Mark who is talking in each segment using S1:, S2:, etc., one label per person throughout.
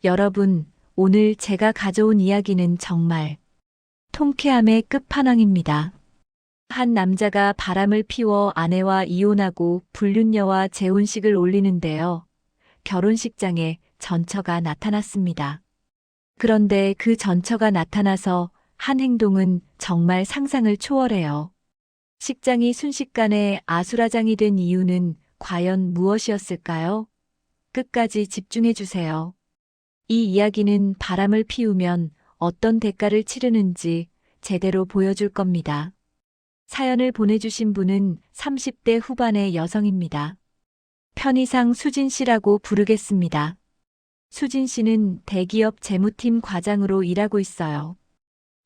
S1: 여러분, 오늘 제가 가져온 이야기는 정말 통쾌함의 끝판왕입니다. 한 남자가 바람을 피워 아내와 이혼하고 불륜녀와 재혼식을 올리는데요. 결혼식장에 전처가 나타났습니다. 그런데 그 전처가 나타나서 한 행동은 정말 상상을 초월해요. 식장이 순식간에 아수라장이 된 이유는 과연 무엇이었을까요? 끝까지 집중해 주세요. 이 이야기는 바람을 피우면 어떤 대가를 치르는지 제대로 보여줄 겁니다. 사연을 보내주신 분은 30대 후반의 여성입니다. 편의상 수진 씨라고 부르겠습니다. 수진 씨는 대기업 재무팀 과장으로 일하고 있어요.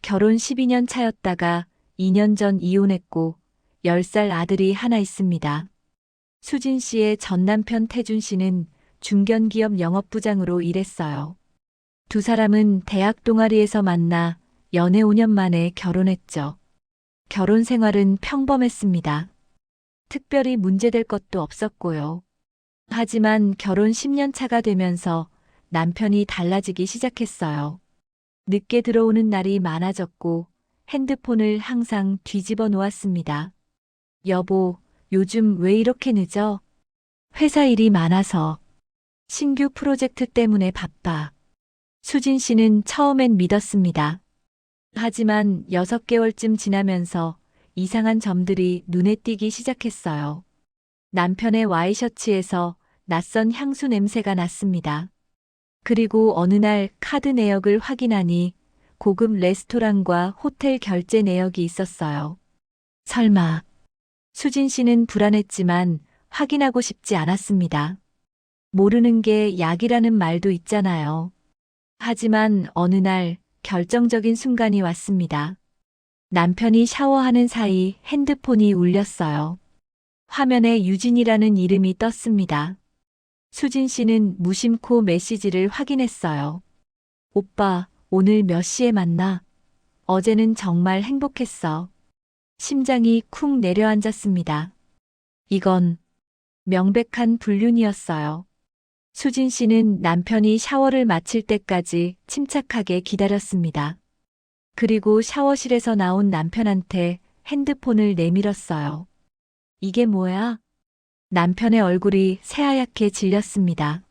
S1: 결혼 12년 차였다가 2년 전 이혼했고 10살 아들이 하나 있습니다. 수진 씨의 전 남편 태준 씨는 중견기업 영업부장으로 일했어요. 두 사람은 대학 동아리에서 만나 연애 5년 만에 결혼했죠. 결혼 생활은 평범했습니다. 특별히 문제될 것도 없었고요. 하지만 결혼 10년 차가 되면서 남편이 달라지기 시작했어요. 늦게 들어오는 날이 많아졌고 핸드폰을 항상 뒤집어 놓았습니다. 여보, 요즘 왜 이렇게 늦어? 회사 일이 많아서. 신규 프로젝트 때문에 바빠. 수진 씨는 처음엔 믿었습니다. 하지만 6개월쯤 지나면서 이상한 점들이 눈에 띄기 시작했어요. 남편의 와이셔츠에서 낯선 향수 냄새가 났습니다. 그리고 어느 날 카드 내역을 확인하니 고급 레스토랑과 호텔 결제 내역이 있었어요. 설마. 수진 씨는 불안했지만 확인하고 싶지 않았습니다. 모르는 게 약이라는 말도 있잖아요. 하지만 어느 날 결정적인 순간이 왔습니다. 남편이 샤워하는 사이 핸드폰이 울렸어요. 화면에 유진이라는 이름이 떴습니다. 수진 씨는 무심코 메시지를 확인했어요. 오빠, 오늘 몇 시에 만나? 어제는 정말 행복했어. 심장이 쿵 내려앉았습니다. 이건 명백한 불륜이었어요. 수진 씨는 남편이 샤워를 마칠 때까지 침착하게 기다렸습니다. 그리고 샤워실에서 나온 남편한테 핸드폰을 내밀었어요. 이게 뭐야? 남편의 얼굴이 새하얗게 질렸습니다.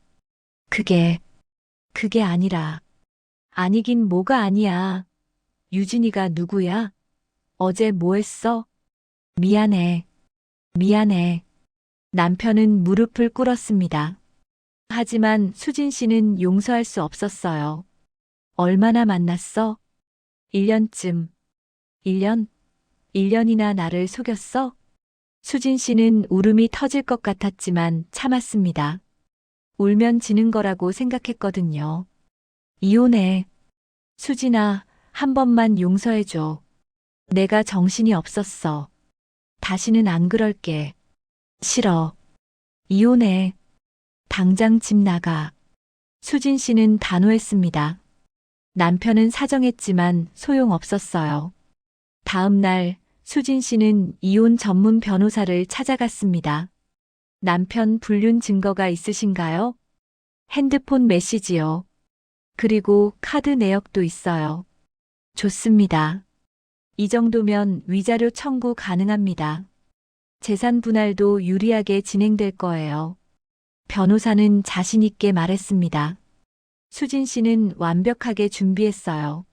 S1: 그게 아니라. 아니긴 뭐가 아니야. 유진이가 누구야? 어제 뭐 했어? 미안해. 미안해. 남편은 무릎을 꿇었습니다. 하지만 수진 씨는 용서할 수 없었어요. 얼마나 만났어? 1년쯤. 1년? 1년이나 나를 속였어? 수진 씨는 울음이 터질 것 같았지만 참았습니다. 울면 지는 거라고 생각했거든요. 이혼해. 수진아, 한 번만 용서해줘. 내가 정신이 없었어. 다시는 안 그럴게. 싫어. 이혼해. 당장 집 나가. 수진 씨는 단호했습니다. 남편은 사정했지만 소용없었어요. 다음 날 수진 씨는 이혼 전문 변호사를 찾아갔습니다. 남편 불륜 증거가 있으신가요? 핸드폰 메시지요. 그리고 카드 내역도 있어요. 좋습니다. 이 정도면 위자료 청구 가능합니다. 재산 분할도 유리하게 진행될 거예요. 변호사는 자신 있게 말했습니다. 수진 씨는 완벽하게 준비했어요.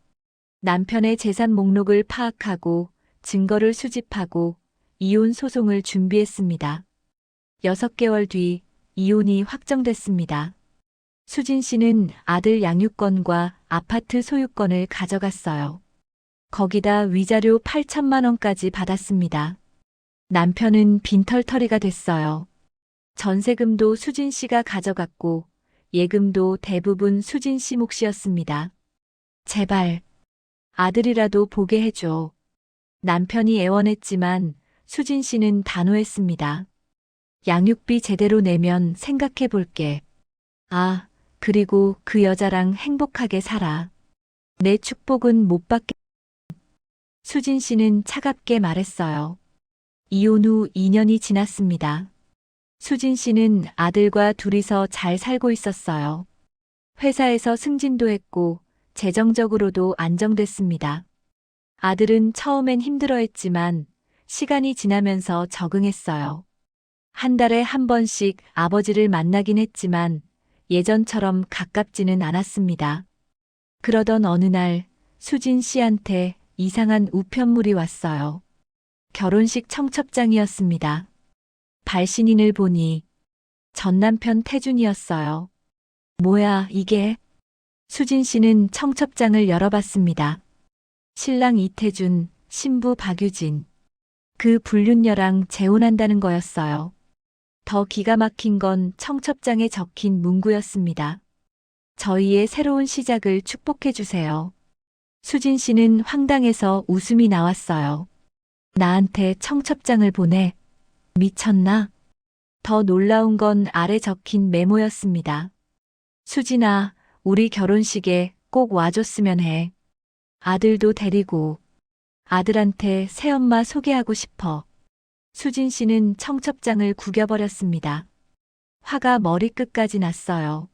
S1: 남편의 재산 목록을 파악하고 증거를 수집하고 이혼 소송을 준비했습니다. 6개월 뒤 이혼이 확정됐습니다. 수진 씨는 아들 양육권과 아파트 소유권을 가져갔어요. 거기다 위자료 8천만 원까지 받았습니다. 남편은 빈털터리가 됐어요. 전세금도 수진 씨가 가져갔고 예금도 대부분 수진 씨 몫이었습니다. 제발 아들이라도 보게 해줘. 남편이 애원했지만 수진 씨는 단호했습니다. 양육비 제대로 내면 생각해 볼게. 아, 그리고 그 여자랑 행복하게 살아. 내 축복은 못 받게. 수진 씨는 차갑게 말했어요. 이혼 후 2년이 지났습니다. 수진 씨는 아들과 둘이서 잘 살고 있었어요. 회사에서 승진도 했고 재정적으로도 안정됐습니다. 아들은 처음엔 힘들어했지만 시간이 지나면서 적응했어요. 한 달에 한 번씩 아버지를 만나긴 했지만 예전처럼 가깝지는 않았습니다. 그러던 어느 날 수진 씨한테 이상한 우편물이 왔어요. 결혼식 청첩장이었습니다. 발신인을 보니 전 남편 태준이었어요. 뭐야, 이게? 수진 씨는 청첩장을 열어봤습니다. 신랑 이태준, 신부 박유진. 그 불륜녀랑 재혼한다는 거였어요. 더 기가 막힌 건 청첩장에 적힌 문구였습니다. 저희의 새로운 시작을 축복해 주세요. 수진 씨는 황당해서 웃음이 나왔어요. 나한테 청첩장을 보내. 미쳤나? 더 놀라운 건 아래 적힌 메모였습니다. 수진아, 우리 결혼식에 꼭 와줬으면 해. 아들도 데리고. 아들한테 새엄마 소개하고 싶어. 수진 씨는 청첩장을 구겨버렸습니다. 화가 머리끝까지 났어요.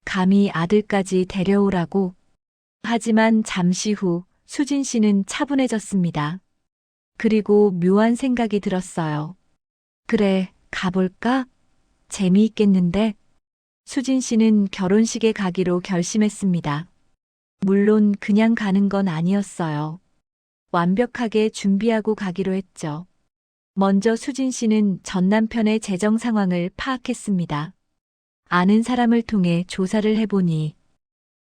S1: 감히 아들까지 데려오라고. 하지만 잠시 후 수진 씨는 차분해졌습니다. 그리고 묘한 생각이 들었어요. 그래, 가볼까? 재미있겠는데? 수진 씨는 결혼식에 가기로 결심했습니다. 물론 그냥 가는 건 아니었어요. 완벽하게 준비하고 가기로 했죠. 먼저 수진 씨는 전 남편의 재정 상황을 파악했습니다. 아는 사람을 통해 조사를 해보니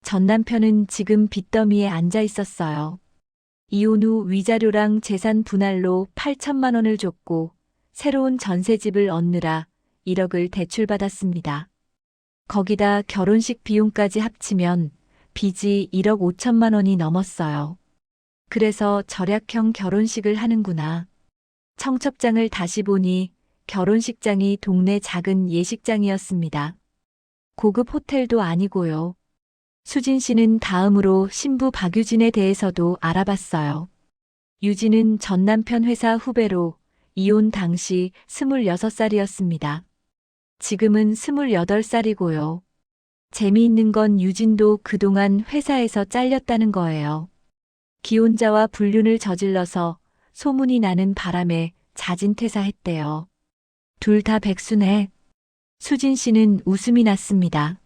S1: 전 남편은 지금 빚더미에 앉아 있었어요. 이혼 후 위자료랑 재산 분할로 8천만 원을 줬고 새로운 전세집을 얻느라 1억을 대출받았습니다. 거기다 결혼식 비용까지 합치면 빚이 1억 5천만 원이 넘었어요. 그래서 절약형 결혼식을 하는구나. 청첩장을 다시 보니 결혼식장이 동네 작은 예식장이었습니다. 고급 호텔도 아니고요. 수진 씨는 다음으로 신부 박유진에 대해서도 알아봤어요. 유진은 전 남편 회사 후배로 이혼 당시 26살이었습니다. 지금은 28살이고요. 재미있는 건 유진도 그동안 회사에서 잘렸다는 거예요. 기혼자와 불륜을 저질러서 소문이 나는 바람에 자진 퇴사했대요. 둘 다 백수네. 수진 씨는 웃음이 났습니다.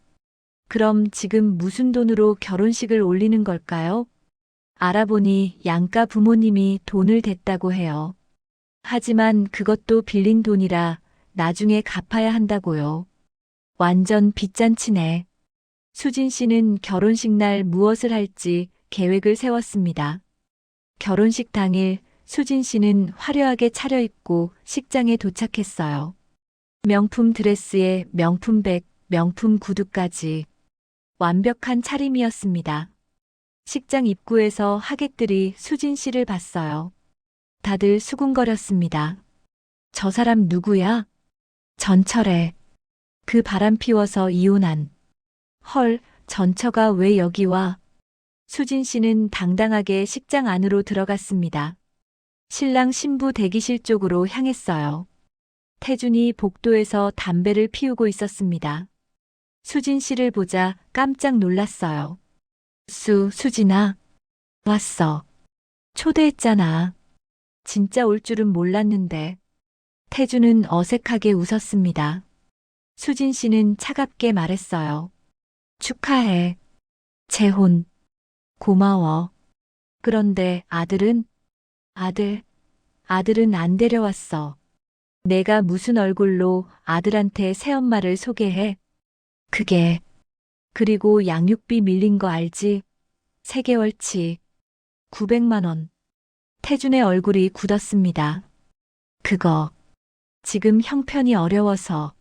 S1: 그럼 지금 무슨 돈으로 결혼식을 올리는 걸까요? 알아보니 양가 부모님이 돈을 댔다고 해요. 하지만 그것도 빌린 돈이라 나중에 갚아야 한다고요. 완전 빚잔치네. 수진 씨는 결혼식 날 무엇을 할지 계획을 세웠습니다. 결혼식 당일 수진 씨는 화려하게 차려입고 식장에 도착했어요. 명품 드레스에 명품 백, 명품 구두까지 완벽한 차림이었습니다. 식장 입구에서 하객들이 수진 씨를 봤어요. 다들 수군거렸습니다. 저 사람 누구야? 전철에. 그 바람 피워서 이혼한. 헐, 전처가 왜 여기 와? 수진 씨는 당당하게 식장 안으로 들어갔습니다. 신랑 신부 대기실 쪽으로 향했어요. 태준이 복도에서 담배를 피우고 있었습니다. 수진 씨를 보자 깜짝 놀랐어요. 수진아. 왔어. 초대했잖아. 진짜 올 줄은 몰랐는데. 태준은 어색하게 웃었습니다. 수진 씨는 차갑게 말했어요. 축하해. 재혼. 고마워. 그런데 아들은? 아들은 안 데려왔어. 내가 무슨 얼굴로 아들한테 새엄마를 소개해? 그리고 양육비 밀린 거 알지? 3개월치. 900만 원. 태준의 얼굴이 굳었습니다. 그거. 지금 형편이 어려워서.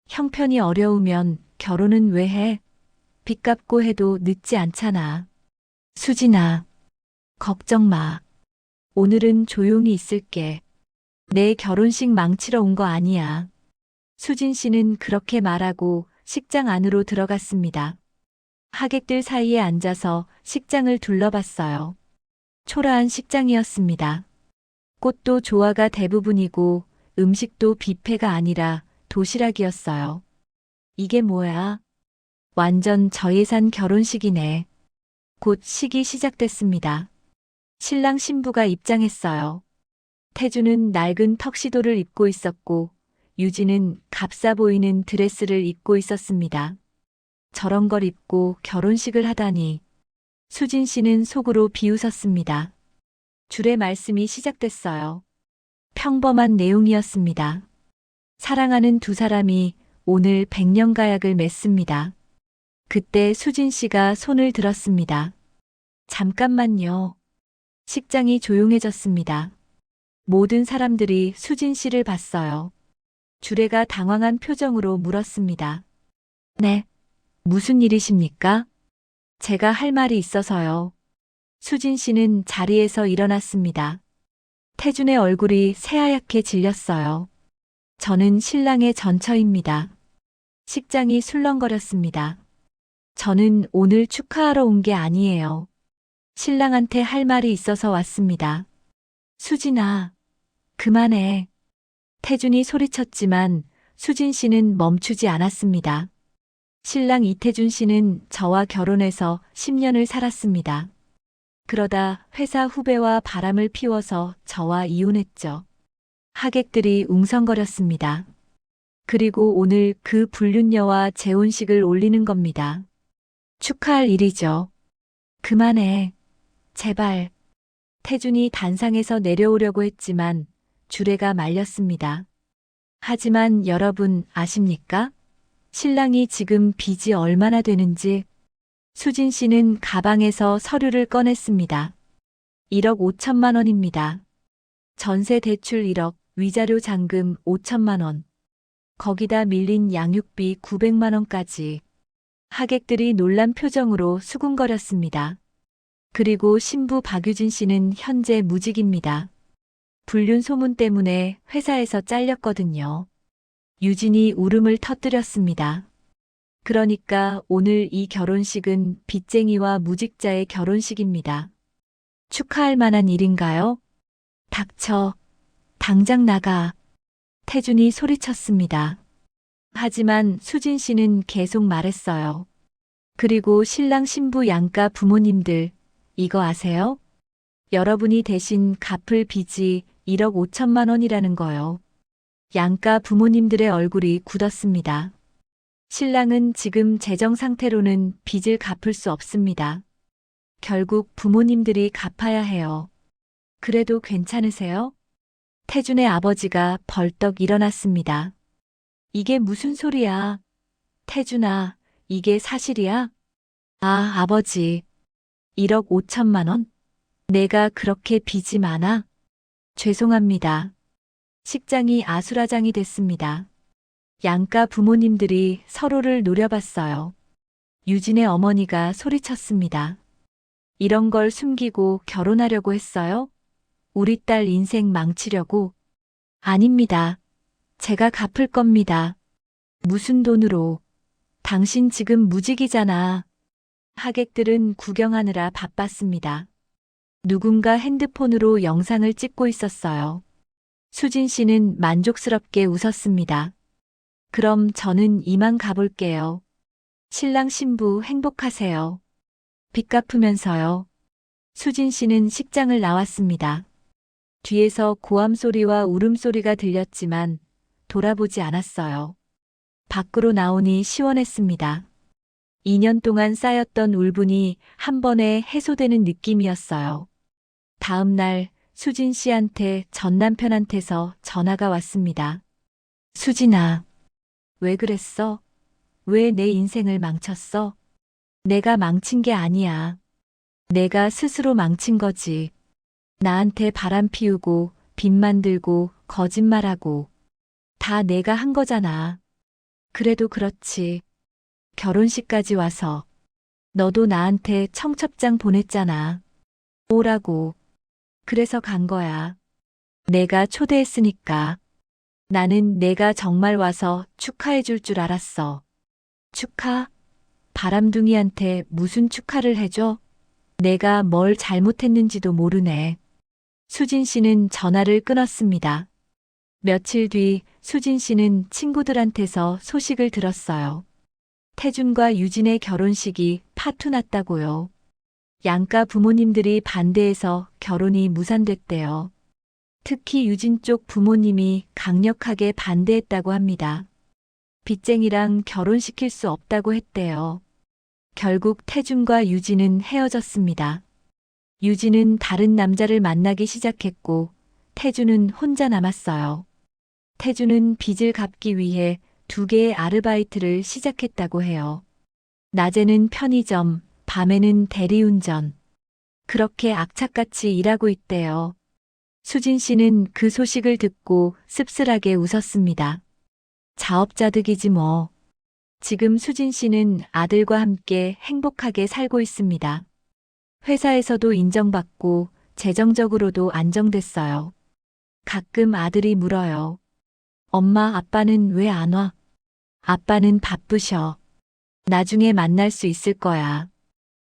S1: 형편이 어려우면 결혼은 왜 해? 빚 갚고 해도 늦지 않잖아. 수진아. 걱정 마. 오늘은 조용히 있을게. 내 결혼식 망치러 온 거 아니야. 수진 씨는 그렇게 말하고 식장 안으로 들어갔습니다. 하객들 사이에 앉아서 식장을 둘러봤어요. 초라한 식장이었습니다. 꽃도 조화가 대부분이고 음식도 뷔페가 아니라 도시락이었어요. 이게 뭐야? 완전 저예산 결혼식이네. 곧 식이 시작됐습니다. 신랑 신부가 입장했어요. 태주는 낡은 턱시도를 입고 있었고, 유진은 값싸 보이는 드레스를 입고 있었습니다. 저런 걸 입고 결혼식을 하다니. 수진 씨는 속으로 비웃었습니다. 줄의 말씀이 시작됐어요. 평범한 내용이었습니다. 사랑하는 두 사람이 오늘 백년가약을 맺습니다. 그때 수진 씨가 손을 들었습니다. 잠깐만요. 식장이 조용해졌습니다. 모든 사람들이 수진 씨를 봤어요. 주례가 당황한 표정으로 물었습니다. 네, 무슨 일이십니까? 제가 할 말이 있어서요. 수진 씨는 자리에서 일어났습니다. 태준의 얼굴이 새하얗게 질렸어요. 저는 신랑의 전처입니다. 식장이 술렁거렸습니다. 저는 오늘 축하하러 온 게 아니에요. 신랑한테 할 말이 있어서 왔습니다. 수진아, 그만해. 태준이 소리쳤지만 수진 씨는 멈추지 않았습니다. 신랑 이태준 씨는 저와 결혼해서 10년을 살았습니다. 그러다 회사 후배와 바람을 피워서 저와 이혼했죠. 하객들이 웅성거렸습니다. 그리고 오늘 그 불륜녀와 재혼식을 올리는 겁니다. 축하할 일이죠. 그만해. 제발. 태준이 단상에서 내려오려고 했지만 주례가 말렸습니다. 하지만 여러분 아십니까? 신랑이 지금 빚이 얼마나 되는지. 수진 씨는 가방에서 서류를 꺼냈습니다. 1억 5천만 원입니다. 전세 대출 1억, 위자료 잔금 5천만 원. 거기다 밀린 양육비 900만 원까지. 하객들이 놀란 표정으로 수군거렸습니다. 그리고 신부 박유진 씨는 현재 무직입니다. 불륜 소문 때문에 회사에서 잘렸거든요. 유진이 울음을 터뜨렸습니다. 그러니까 오늘 이 결혼식은 빚쟁이와 무직자의 결혼식입니다. 축하할 만한 일인가요? 닥쳐. 당장 나가. 태준이 소리쳤습니다. 하지만 수진 씨는 계속 말했어요. 그리고 신랑 신부 양가 부모님들, 이거 아세요? 여러분이 대신 갚을 빚이 1억 5천만 원이라는 거요. 양가 부모님들의 얼굴이 굳었습니다. 신랑은 지금 재정 상태로는 빚을 갚을 수 없습니다. 결국 부모님들이 갚아야 해요. 그래도 괜찮으세요? 태준의 아버지가 벌떡 일어났습니다. 이게 무슨 소리야? 태준아, 이게 사실이야? 아, 아버지. 1억 5천만 원? 내가 그렇게 빚이 많아? 죄송합니다. 식장이 아수라장이 됐습니다. 양가 부모님들이 서로를 노려봤어요. 유진의 어머니가 소리쳤습니다. 이런 걸 숨기고 결혼하려고 했어요? 우리 딸 인생 망치려고? 아닙니다. 제가 갚을 겁니다. 무슨 돈으로? 당신 지금 무직이잖아. 하객들은 구경하느라 바빴습니다. 누군가 핸드폰으로 영상을 찍고 있었어요. 수진 씨는 만족스럽게 웃었습니다. 그럼 저는 이만 가볼게요. 신랑 신부 행복하세요. 빚 갚으면서요. 수진 씨는 식장을 나왔습니다. 뒤에서 고함 소리와 울음소리가 들렸지만 돌아보지 않았어요. 밖으로 나오니 시원했습니다. 2년 동안 쌓였던 울분이 한 번에 해소되는 느낌이었어요. 다음 날 수진 씨한테 전 남편한테서 전화가 왔습니다. 수진아, 왜 그랬어? 왜 내 인생을 망쳤어? 내가 망친 게 아니야. 내가 스스로 망친 거지. 나한테 바람 피우고 빚 만들고 거짓말하고 다 내가 한 거잖아. 그래도 그렇지. 결혼식까지 와서 너도 나한테 청첩장 보냈잖아. 오라고. 그래서 간 거야. 내가 초대했으니까. 나는 내가 정말 와서 축하해 줄 줄 알았어. 축하? 바람둥이한테 무슨 축하를 해줘? 내가 뭘 잘못했는지도 모르네. 수진 씨는 전화를 끊었습니다. 며칠 뒤 수진 씨는 친구들한테서 소식을 들었어요. 태준과 유진의 결혼식이 파투났다고요. 양가 부모님들이 반대해서 결혼이 무산됐대요. 특히 유진 쪽 부모님이 강력하게 반대했다고 합니다. 빚쟁이랑 결혼시킬 수 없다고 했대요. 결국 태준과 유진은 헤어졌습니다. 유진은 다른 남자를 만나기 시작했고 태준은 혼자 남았어요. 태준은 빚을 갚기 위해 2개의 아르바이트를 시작했다고 해요. 낮에는 편의점, 밤에는 대리운전. 그렇게 악착같이 일하고 있대요. 수진 씨는 그 소식을 듣고 씁쓸하게 웃었습니다. 자업자득이지 뭐. 지금 수진 씨는 아들과 함께 행복하게 살고 있습니다. 회사에서도 인정받고 재정적으로도 안정됐어요. 가끔 아들이 물어요. 엄마, 아빠는 왜 안 와? 아빠는 바쁘셔. 나중에 만날 수 있을 거야.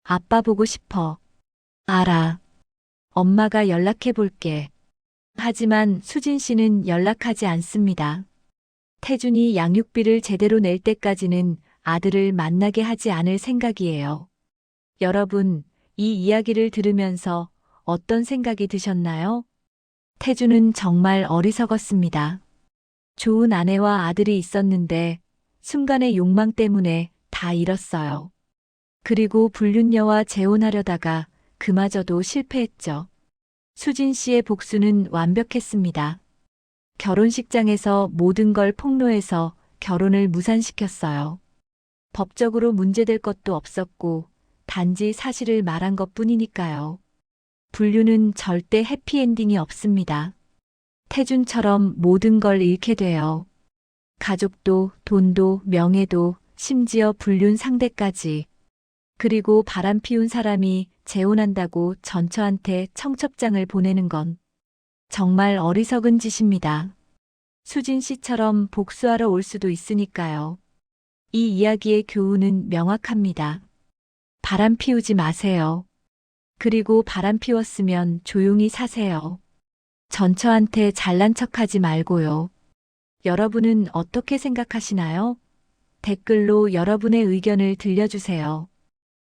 S1: 아빠 보고 싶어. 알아. 엄마가 연락해 볼게. 하지만 수진 씨는 연락하지 않습니다. 태준이 양육비를 제대로 낼 때까지는 아들을 만나게 하지 않을 생각이에요. 여러분, 이 이야기를 들으면서 어떤 생각이 드셨나요? 태준은 정말 어리석었습니다. 좋은 아내와 아들이 있었는데 순간의 욕망 때문에 다 잃었어요. 그리고 불륜녀와 재혼하려다가 그마저도 실패했죠. 수진 씨의 복수는 완벽했습니다. 결혼식장에서 모든 걸 폭로해서 결혼을 무산시켰어요. 법적으로 문제될 것도 없었고 단지 사실을 말한 것뿐이니까요. 불륜은 절대 해피엔딩이 없습니다. 태준처럼 모든 걸 잃게 돼요. 가족도, 돈도, 명예도, 심지어 불륜 상대까지. 그리고 바람 피운 사람이 재혼한다고 전처한테 청첩장을 보내는 건 정말 어리석은 짓입니다. 수진 씨처럼 복수하러 올 수도 있으니까요. 이 이야기의 교훈은 명확합니다. 바람 피우지 마세요. 그리고 바람 피웠으면 조용히 사세요. 전처한테 잘난 척하지 말고요. 여러분은 어떻게 생각하시나요? 댓글로 여러분의 의견을 들려주세요.